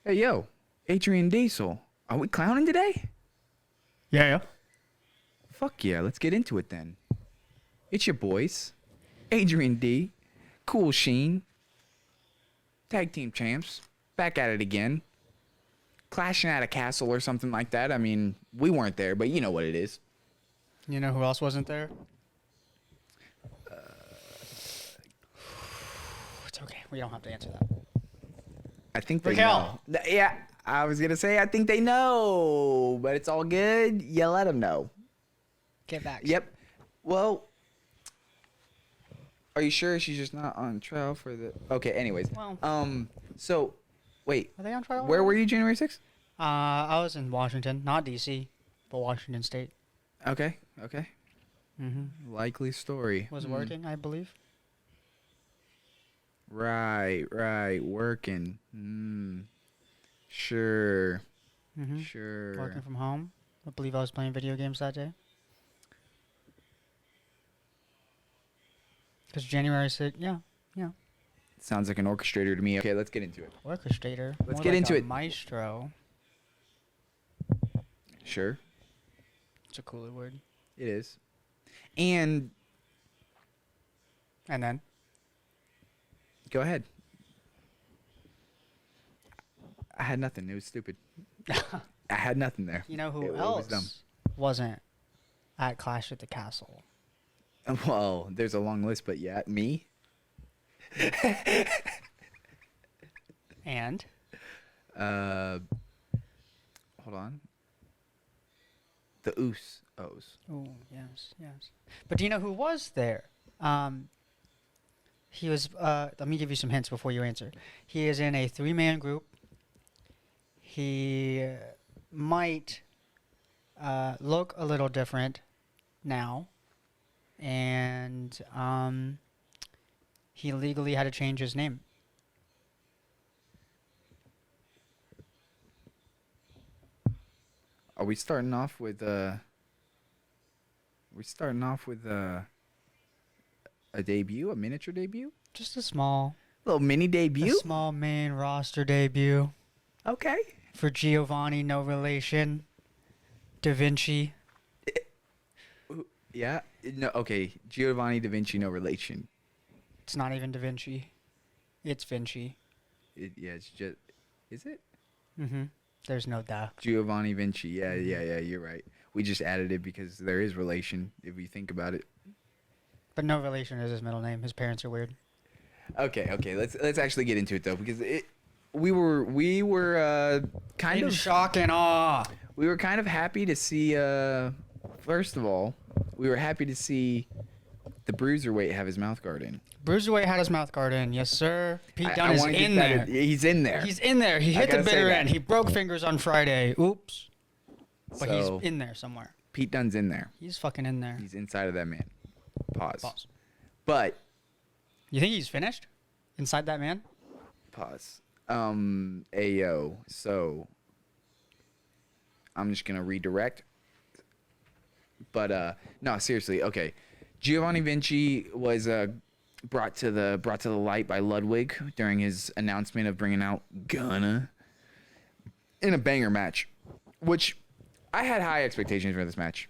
Hey, yo, Adrian Diesel. Are we clowning today? Yeah. Fuck yeah, let's get into it then. It's your boys, Adrian D, Kool Sheen, tag team champs, back at it again. Clashing at a castle or something like that. I mean, we weren't there, but you know what it is. You know who else wasn't there? It's okay. We don't have to answer that. I think they Raquel. know. Yeah, I was gonna say I think they know, but it's all good. You let them know. Get back. Yep. Well, are you sure she's just not on trial for the? Okay. Anyways. Well. So, wait. Are they on trial? Where were you January 6th? I was in Washington, not D.C., but Washington State. Okay. Okay. Mm-hmm. Likely story. Was working, I believe. Right. Working. Sure. Mm-hmm. Sure. Working from home. I believe I was playing video games that day. Because January 6th, yeah. Sounds like an orchestrator to me. Okay, let's get into it. Orchestrator. Let's More get like into a it. Maestro. Sure. It's a cooler word. It is. And And then? go ahead. I had nothing. It was stupid. I had nothing there. You know who It was else dumb. wasn't at Clash at the Castle? Well, there's a long list, but yeah, me. And? Hold on. The Oos. Oh, yes. But do you know who was there? He was, let me give you some hints before you answer. He is in a 3-man group. He might look a little different now. And he legally had to change his name. Are we starting off with a debut, a miniature debut? Just a small Mini debut? main roster debut Okay. for Giovanni, no relation. Da Vinci. Yeah. No. Okay. Giovanni Da Vinci, no relation. It's not even Da Vinci. It's Vinci. Yeah. It's just. Is it Mm-hmm. There's no da. Giovanni Vinci? Yeah. You're right. We just added it because there is relation if you think about it. But no relation is his middle name. His parents are weird. Okay. Let's actually get into it though because we were kind In of shock and awe. we were kind of happy to see. First of all, we were happy to see the bruiserweight have his mouth guard in. Bruiserweight had his mouth guard in. Yes, sir. Pete Dunne I is wanna get in that there. He's in there. He's in there. He I hit the gotta say bitter that. end. He broke fingers on Friday. Oops. But So, he's in there somewhere. Pete Dunne's in there. He's fucking in there. He's inside of that man. Pause. Pause. But You think he's finished? Inside that man? pause. Ayo. So I'm just gonna redirect. But no, seriously. Okay, Giovanni Vinci was brought to the light by Ludwig during his announcement of bringing out Gunna in a banger match, which I had high expectations for this match.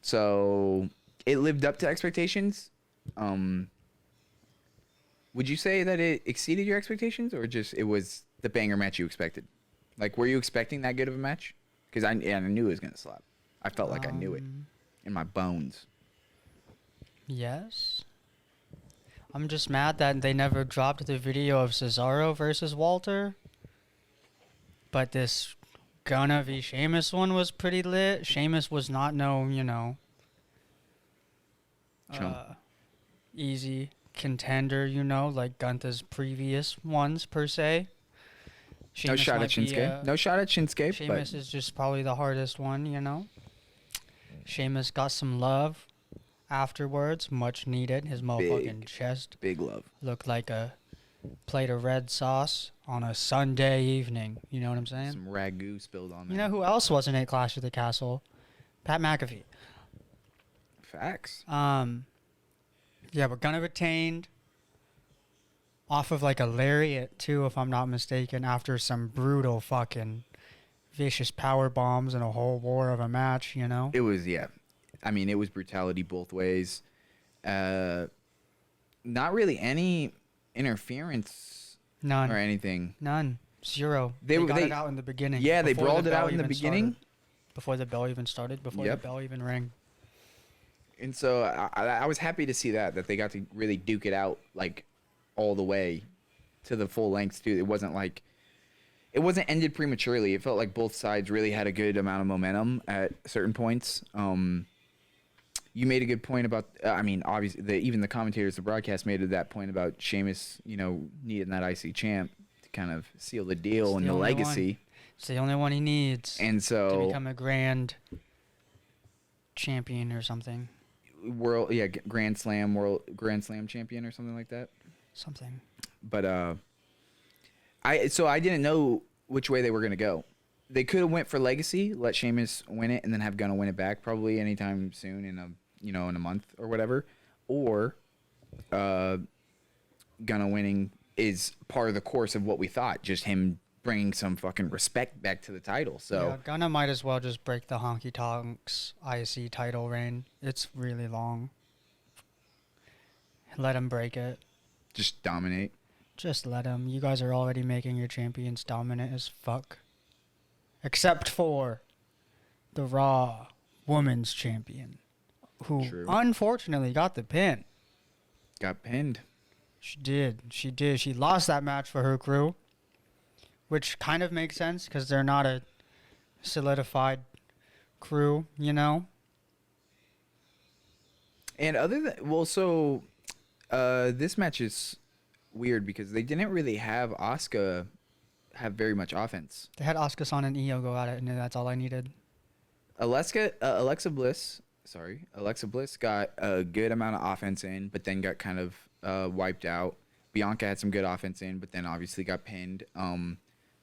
So it lived up to expectations. Would you say that it exceeded your expectations, or just it was the banger match you expected? Like, were you expecting that good of a match? Because I knew it was gonna slap. I felt like I knew it in my bones. Yes. I'm just mad that they never dropped the video of Cesaro versus Walter. But this Gunna v Sheamus one was pretty lit. Sheamus was not Chump. easy contender, like Gunther's previous ones per se. No Sheamus shot at might be, Shinsuke. No shot at Shinsuke. Sheamus is just probably the hardest one. Sheamus got some love afterwards, much needed. His motherfucking chest Big love. looked like a plate of red sauce on a Sunday evening. You know what I'm saying? Some ragu spilled on there. You know who else wasn't at Clash of the Castle? Pat McAfee. Facts. Yeah, but Gunna retained off of like a lariat too, if I'm not mistaken, after some brutal fucking vicious power bombs and a whole war of a match, you know? It was, yeah. I mean, it was brutality both ways. Not really any interference None. or anything. None. Zero. They They got they- it out in the beginning. Yeah, they before the brawled it bell out in the even beginning. started. Before the bell even started, before Yep. the bell even rang. And so I was happy to see that they got to really duke it out like all the way to the full length too. It wasn't like it wasn't ended prematurely. It felt like both sides really had a good amount of momentum at certain points. You made a good point about. I mean, obviously, even the commentators, the broadcast made that point about Sheamus, needing that IC champ to kind of seal the deal It's and the the only legacy. It's the only one he needs And to so, become a grand champion or something. Grand Slam champion or something like that. Something. But I didn't know which way they were gonna go. They could have went for legacy, let Sheamus win it, and then have Gunna win it back probably anytime soon in a month or whatever. Or Gunna winning is part of the course of what we thought, just him bringing some fucking respect back to the title. So Yeah, Gunna might as well just break the Honky Tonks IC title reign. It's really long. Let him break it. just dominate. Just let him. You guys are already making your champions dominant as fuck. Except for the Raw Women's Champion, who True. unfortunately got the pin. Got pinned. She did. She lost that match for her crew, which kind of makes sense because they're not a solidified crew, you know? And this match is weird because they didn't really have Asuka have very much offense. They had Asuka-san and Io go at it, and that's all I needed. Alexa Bliss got a good amount of offense in, but then got kind of wiped out. Bianca had some good offense in, but then obviously got pinned.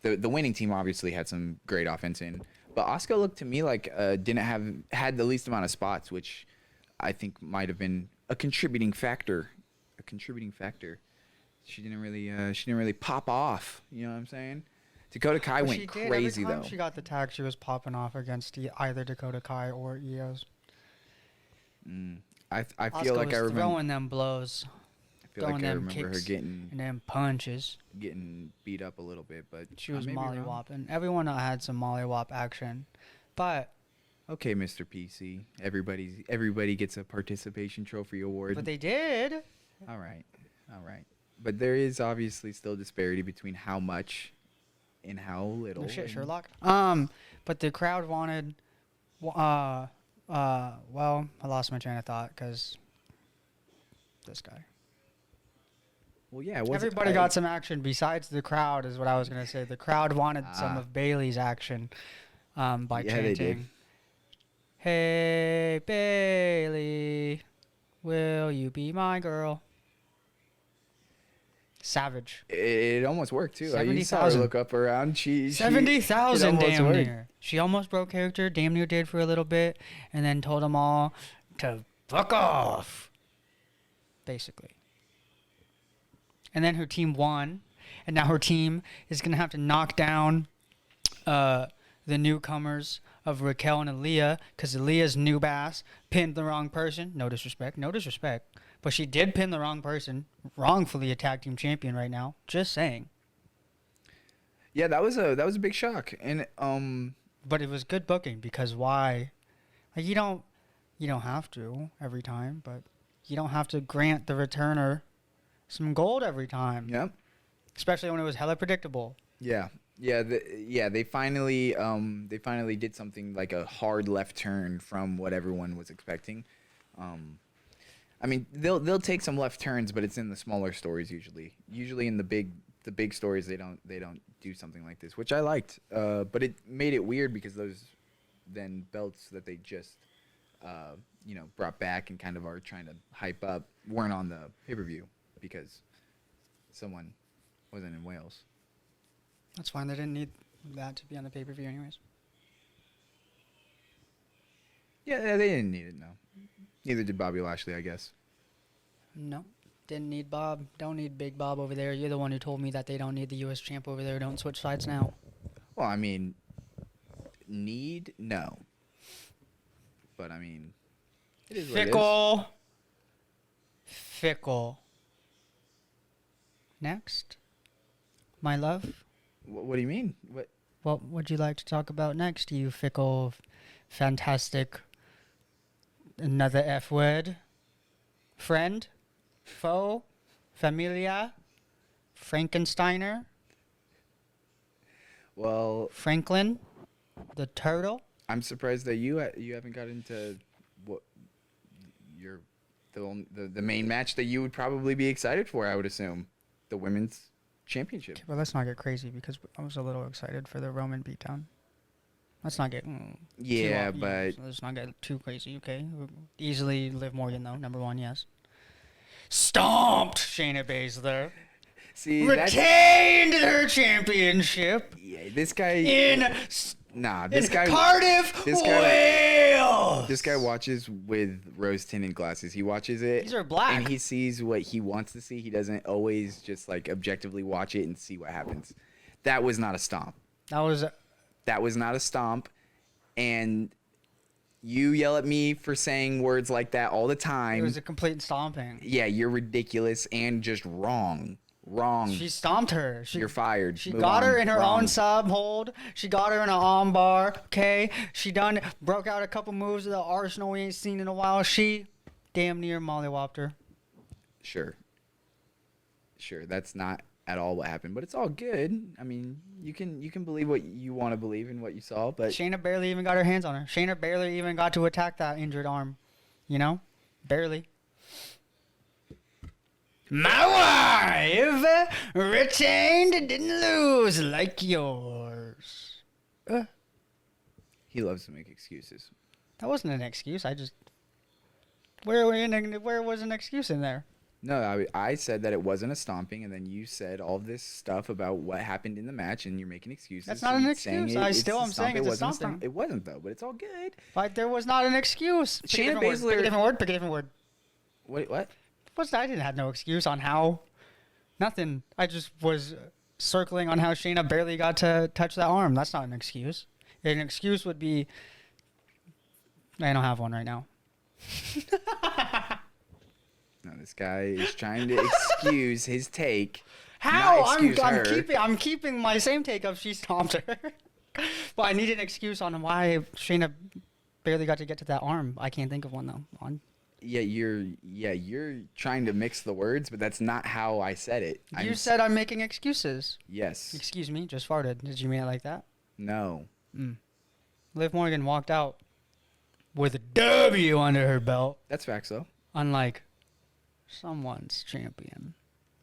The winning team obviously had some great offense in, but Asuka looked to me like had the least amount of spots, which I think might have been a contributing factor. She didn't really pop off. You know what I'm saying? Dakota Kai went crazy Every time though. she got the tag, she was popping off against either Dakota Kai or Io's. I Asuka feel like was I remember. throwing them blows, I feel like throwing I them remember her kicks getting and them punches. beat up a little bit, but She was I may be wrong. mollywopping. Everyone had some mollywop action, but Okay, Mr. PC. Everybody gets a participation trophy award. they did. All right. But there is obviously still disparity between how much and how little. No shit, and- Sherlock. But the crowd wanted. Well, I lost my train of thought because this guy. Well, yeah. Everybody got some action besides the crowd, is what I was gonna say. The crowd wanted some of Bailey's action, by Yeah, they did. chanting, "Hey Bailey, will you be my girl?" Savage. It almost worked too. You saw her 70,000. look up around. 70,000 it almost damn worked. near. She almost broke character, damn near did for a little bit, and then told them all to fuck off. Basically. And then her team won, and now her team is going to have to knock down the newcomers of Raquel and Aaliyah, because Aaliyah's noob ass pinned the wrong person. No disrespect. But she did pin the wrong person, wrongfully a tag team champion right now. Just saying. Yeah, that was a big shock, and But it was good booking because why? Like you don't have to every time, but you don't have to grant the returner some gold every time. yeah. Especially when it was hella predictable. Yeah, they finally did something like a hard left turn from what everyone was expecting. I mean, they'll take some left turns, but it's in the smaller stories usually. Usually in the big stories they don't do something like this, which I liked. But it made it weird because those then belts that they just brought back and kind of are trying to hype up weren't on the pay-per-view because someone wasn't in Wales. That's fine. They didn't need that to be on the pay-per-view anyways. Yeah, they didn't need it, no. Neither did Bobby Lashley, I guess. No. Didn't need Bob. Don't need Big Bob over there. You're the one who told me that they don't need the U.S. champ over there. Don't switch sides now. Well, I mean, no. But I mean, it is what it is. Fickle. Next, my love. What do you mean? What would you like to talk about next, you fickle, fantastic, another F word? Friend? Foe? Familia? Frankensteiner? Well, Franklin? The turtle? I'm surprised that you haven't got into what the main match that you would probably be excited for. I would assume the women's championship. Okay, well, let's not get crazy because I was a little excited for the Roman beatdown. Let's not get Yeah, too, but so let's not get too crazy. Okay, easily Liv Morgan though. Number one, yes. Stomped Shayna Baszler. see, Retained her championship yeah, this guy in this guy Cardiff, Wales. This guy watches with rose tinted glasses. He watches it. These are black. And he sees what he wants to see. He doesn't always just like objectively watch it and see what happens. That was not a stomp. That was not a stomp. And you yell at me for saying words like that all the time. It was a complete stomping. Yeah, you're ridiculous and just wrong. Wrong. She stomped her. You're fired. She Move got on. her in her Wrong. own sub hold. She got her in an arm bar. Okay. She broke out a couple moves of the arsenal we ain't seen in a while. She damn near mollywopped her. Sure. That's not at all what happened, but it's all good. I mean, you can believe what you want to believe in what you saw, but Shayna barely even got her hands on her. Shayna barely even got to attack that injured arm. You know? Barely. My wife retained and didn't lose like yours. he loves to make excuses. That wasn't an excuse. Where was an excuse in there? No, I said that it wasn't a stomping, and then you said all this stuff about what happened in the match, and you're making excuses. That's not an and saying excuse. it's a I'm saying stomp. it's a wasn't stomping. It wasn't though, but it's all good. Like there was not an excuse. Pick a Shayna different word. Baszler- Pick a different word. Pick a different word. Wait, what? I didn't have no excuse on how. Nothing. I just was circling on how Shayna barely got to touch that arm. That's not an excuse. An excuse would be. I don't have one right now. No, this guy is trying to excuse his take. How? not excuse her. I'm keeping my same take of she stomped her. But I need an excuse on why Shayna barely got to get to that arm. I can't think of one though. Yeah, you're trying to mix the words, but that's not how I said it. You said I'm making excuses. Yes. Excuse me, just farted. Did you mean it like that? No. Liv Morgan walked out with a W under her belt, That's facts though. unlike someone's champion.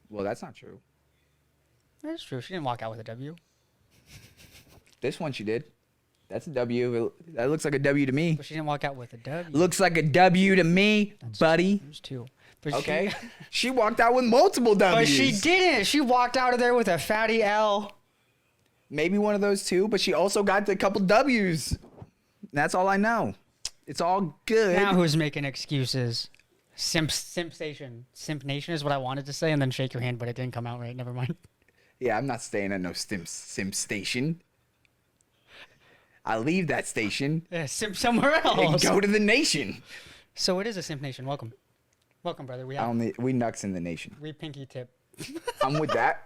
Well, that's not true. That's true. She didn't walk out with a W. This one she did. That's a W. That looks like a W to me. But she didn't walk out with a W. Looks like a W to me, buddy. There's two. But Okay. She walked out with multiple W's. But she didn't. She walked out of there with a fatty L. Maybe one of those two, but she also got a couple W's. That's all I know. It's all good. Now who's making excuses? Simp Station. Simp Nation is what I wanted to say, and then shake your hand, but it didn't come out right. Never mind. Yeah, I'm not staying at no simp station. I leave that station Simp somewhere and else. go to the nation. So it is a Simp Nation. Welcome. Welcome, brother. We Nucks in the nation. we pinky tip. I'm with that.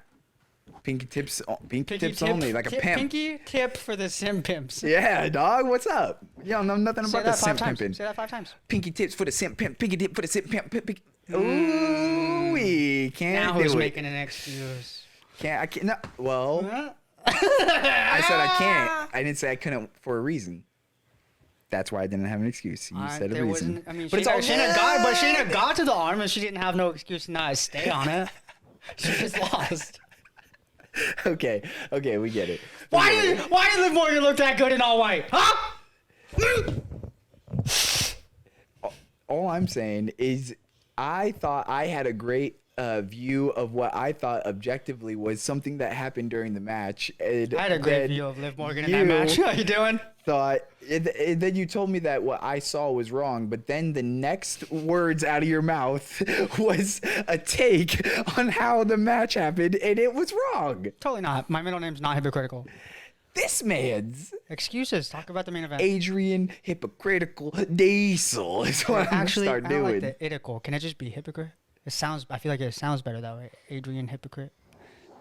Pinky tips Tip, only, like a tip, pimp. Pinky tip for the Simp Pimps. Yeah, dog. What's up? You don't know nothing Say about the that 5 simp times. pimping. Say that 5 times. Pinky tips for the simp pimp. Pinky tip for the simp pimp. Ooh, we can't Now do who's it. making an excuse? I can't. No, well, I said I can't. I didn't say I couldn't for a reason. That's why I didn't have an excuse. You said a There reason. wasn't. I mean, but it's all Shayna got to the arm, and she didn't have no excuse to not stay on it. She just lost. Okay, we get it. Why did Liv Morgan look that good in all white? Huh? All I'm saying is I thought I had a great view of what I thought objectively was something that happened during the match. And I had a great then view of Liv Morgan in that match. How you doing? Then you told me that what I saw was wrong, but then the next words out of your mouth was a take on how the match happened, and it was wrong. Totally not. My middle name's not hypocritical. This man's Excuses. Talk about the main event. Adrian hypocritical diesel is what I'm Actually, gonna start I doing. don't like the itical. Can it just be hypocrite? It sounds. I feel like it sounds better that way. Adrian hypocrite,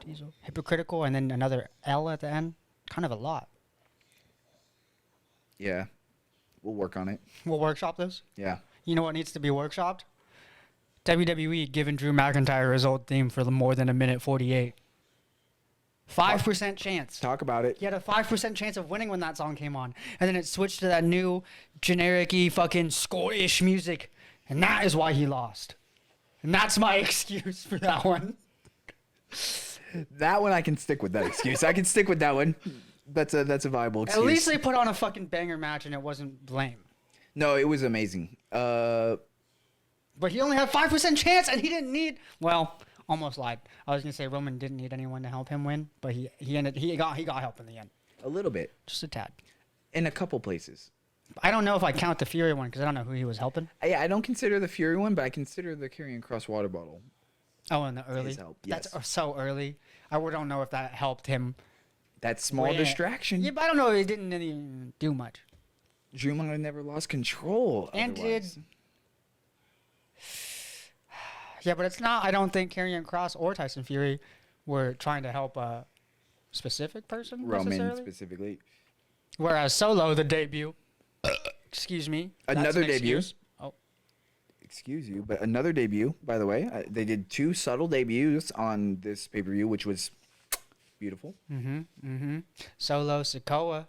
diesel hypocritical, and then another L at the end. Kind of a lot. Yeah, we'll work on it. We'll workshop this. Yeah. You know what needs to be workshopped? WWE giving Drew McIntyre his old theme for more than a minute 48. 5% chance. Talk about it. He had a 5% chance of winning when that song came on. And then it switched to that new generic-y fucking Scottish music. And that is why he lost. And that's my excuse for that one. That one I can stick with that excuse. I can stick with that one. That's a viable excuse. At least they put on a fucking banger match and it wasn't lame. No, it was amazing. But he only had 5% chance and he didn't need... Well, almost lied. I was going to say Roman didn't need anyone to help him win. But he got help in the end. a little bit. Just a tad. In a couple places. I don't know if I count the Fury one because I don't know who he was helping. I don't consider the Fury one, but I consider the Karrion Kross water bottle. Oh, in the early? His help, yes. That's so early. I don't know if that helped him. That small distraction. Yeah, but I don't know. It didn't really do much. Drew might have never lost control. And otherwise. Yeah, but it's not. I don't think Karrion Kross or Tyson Fury were trying to help a specific person Roman necessarily. specifically. Whereas Solo, the debut. Excuse me. Another that's an debut. excuse. Oh, Excuse you, but another debut, by the way. They did 2 subtle debuts on this pay-per-view, which was beautiful. Solo Sikoa.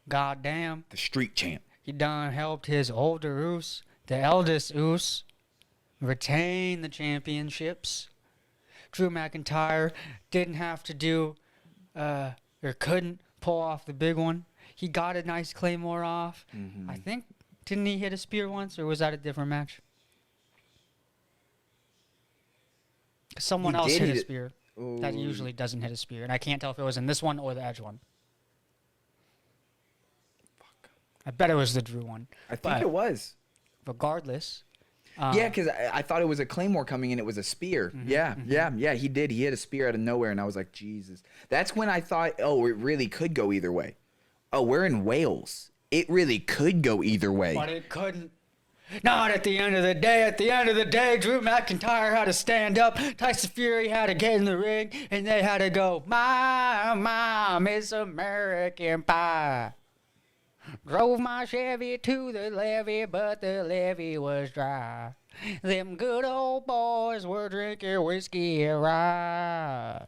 Goddamn. The street champ. He done helped his older Uso, the eldest Uso, retain the championships. Drew McIntyre didn't have to do, or couldn't pull off the big one. He got a nice Claymore off. I think, didn't he hit a spear once, or was that a different match? Someone else hit a spear. That usually doesn't hit a spear, and I can't tell if it was in this one or the Edge one. I bet it was the Drew one. I think it was. Regardless. Yeah, because I thought it was a Claymore coming in. It was a spear. Yeah, he did. He hit a spear out of nowhere, and I was like, Jesus. That's when I thought, oh, it really could go either way. Oh, we're in Wales. It really could go either way. But it couldn't. Not at the end of the day. At the end of the day, Drew McIntyre had to stand up. Tyson Fury had to get in the ring, and they had to go, my mom is American Pie. Drove my Chevy to the levee, but the levee was dry. Them good old boys were drinking whiskey and rye.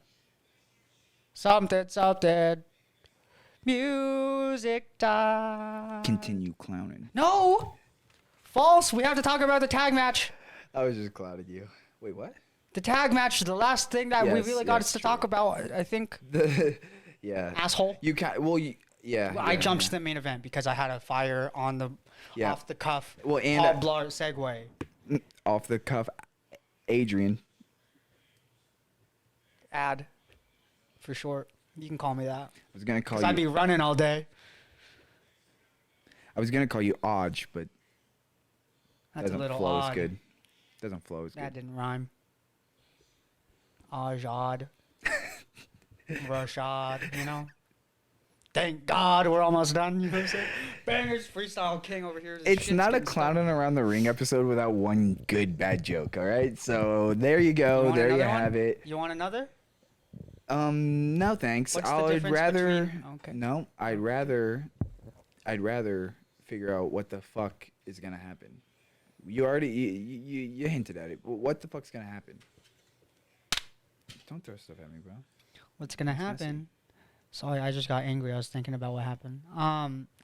Something, something. Music time. Continue clowning. No! False. We have to talk about the tag match. I was just clouded you. Wait, what? The tag match, the last thing that we Yes, really got yes, us to true. talk about, I think. Yeah. Asshole. You can't. Well, yeah. I jumped to the main event because I had a fire on the off the cuff. Well, and Paul Blart segue. off the cuff, Adrian. Ad, for short. You can call me that. I was gonna call 'Cause I'd be you. running all day. I was gonna call you Odge, but That's doesn't a little flow odd. as good. Doesn't flow as That good. didn't rhyme. Ajad. Rashad, you know? Thank God we're almost done. You know what I'm saying? Bangers, freestyle king over here. It's Shit's not a getting started. clowning around the ring episode without one good bad joke. All right, so there you You go. want There you another one? have it. You want another? No thanks. What's the I'd difference rather. between- okay. No, I'd rather figure out what the fuck is gonna happen. You already you hinted at it. What the fuck's gonna happen? Don't throw stuff at me, bro. What's gonna messy. happen? Sorry, I just got angry. I was thinking about what happened.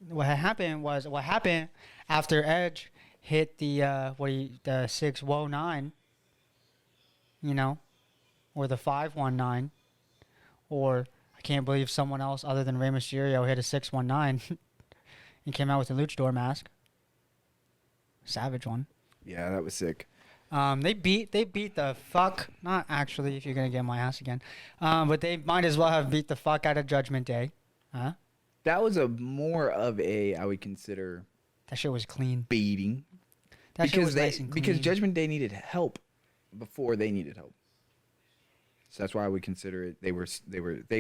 What happened after Edge hit the the 619, you know, or the 519, or I can't believe someone else other than Rey Mysterio hit a 619 and came out with a luchador mask. Savage one. Yeah, that was sick. They beat the fuck, not actually, if you're gonna get my ass again, but they might as well have beat the fuck out of Judgment Day. Huh? That was a more of a, I would consider, That shit was clean. beating. That shit was nice and Because clean. Judgment Day needed help before they needed help. So that's why I would consider it. They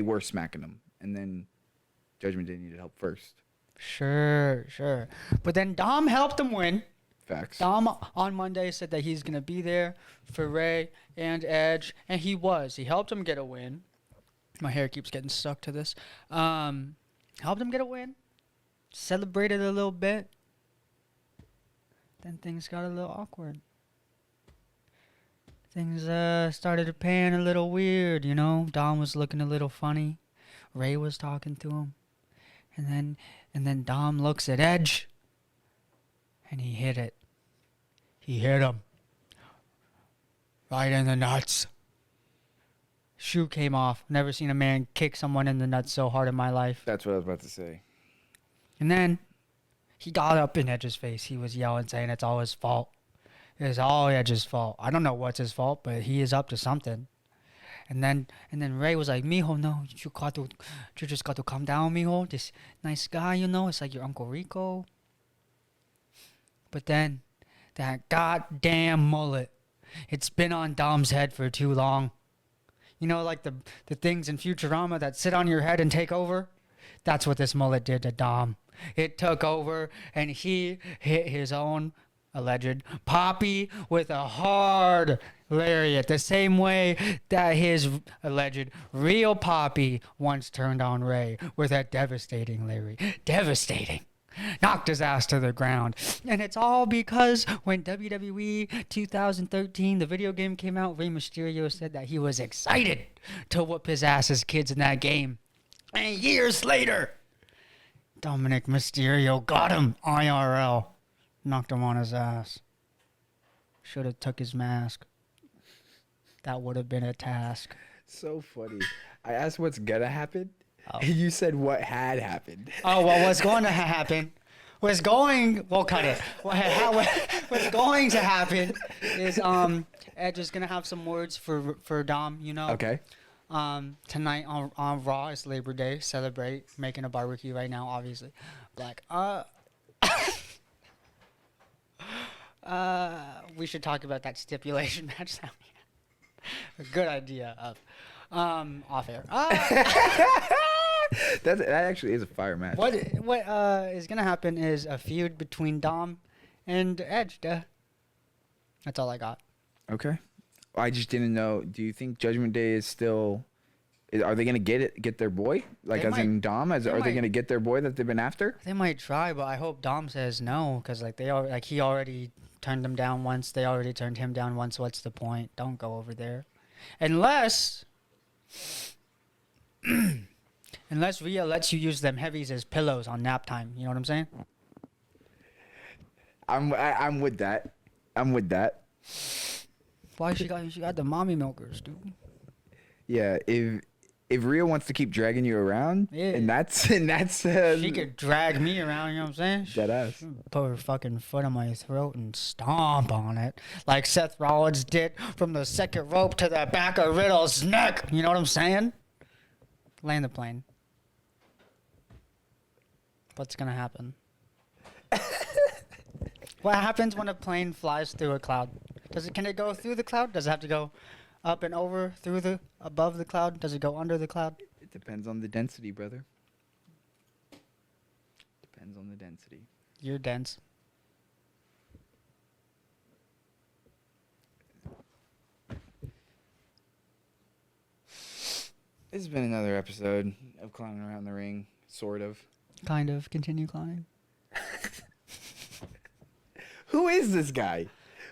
were smacking them, and then Judgment Day needed help first. Sure. But then Dom helped them win. Facts. Dom on Monday said that he's gonna be there for Ray and Edge, and he was. He helped him get a win. My hair keeps getting stuck to this. Helped him get a win. Celebrated a little bit. Then things got a little awkward. Things started paying a little weird, you know. Dom was looking a little funny. Ray was talking to him, and then Dom looks at Edge, and he hit it. He hit him right in the nuts. Shoe came off. Never seen a man kick someone in the nuts so hard in my life. That's what I was about to say. And then he got up in Edge's face. He was yelling, saying it's all his fault. It's all Edge's fault. I don't know what's his fault, but he is up to something. And then Ray was like, "Mijo, no, you just got to calm down, mijo. This nice guy, you know, it's like your Uncle Rico." But then that goddamn mullet, it's been on Dom's head for too long. You know, like the things in Futurama that sit on your head and take over? That's what this mullet did to Dom. It took over, and he hit his own alleged Poppy with a hard lariat, the same way that his alleged real Poppy once turned on Ray with a devastating lariat. Devastating. Knocked his ass to the ground. And it's all because when WWE 2013, the video game came out, Rey Mysterio said that he was excited to whoop his ass as kids in that game. And years later, Dominic Mysterio got him IRL. Knocked him on his ass. Should have took his mask. That would have been a task. So funny. I asked what's gonna happen. Oh. And you said what had happened. Oh, well, what's going to happen? We'll cut it. What's going to happen is Edge is gonna have some words for Dom. You know. Okay. Tonight on Raw is Labor Day. Celebrate making a barbecue right now, obviously. Like we should talk about that stipulation match that we had. A good idea of off air. That actually is a fire match. What is gonna happen is a feud between Dom and Edge. Duh. That's all I got. Okay. I just didn't know. Do you think Judgment Day is still? Are they gonna get their boy? Like They as in might- Dom? Are they gonna get their boy that they've been after? They might try, but I hope Dom says no, because he already turned them down once. They already turned him down once. What's the point? Don't go over there, unless Rhea lets you use them heavies as pillows on nap time. You know what I'm saying? I'm with that. I'm with that. Why she got the mommy milkers, dude? Yeah. If Rhea wants to keep dragging you around, Yeah. and that's She could drag me around. You know what I'm saying? dead ass. Put her fucking foot on my throat and stomp on it. Like Seth Rollins did from the second rope to the back of Riddle's neck. You know what I'm saying? Land the plane. What's going to happen? What happens when a plane flies through a cloud? Can it go through the cloud? Does it have to go up and over, above the cloud? Does it go under the cloud? It depends on the density, brother. Depends on the density. You're dense. This has been another episode of Clowning Around the Ring, sort of. Kind of. Continue climbing. Who is this guy?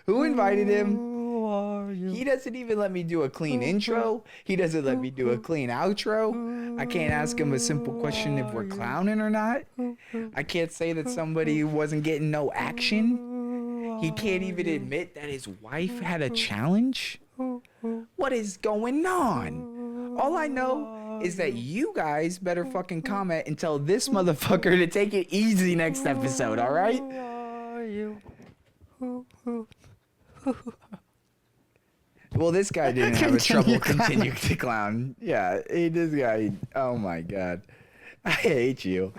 Who invited him? Who are you? He doesn't even let me do a clean intro. He doesn't let me do a clean outro. I can't ask him a simple question if we're clowning or not. I can't say that somebody wasn't getting no action. He can't even admit that his wife had a challenge. What is going on? All I know is that you guys better fucking comment and tell this motherfucker to take it easy next episode, all right? Who are you? Well, this guy didn't have a trouble Continue continuing to clown. Yeah, this guy. Oh my god, I hate you.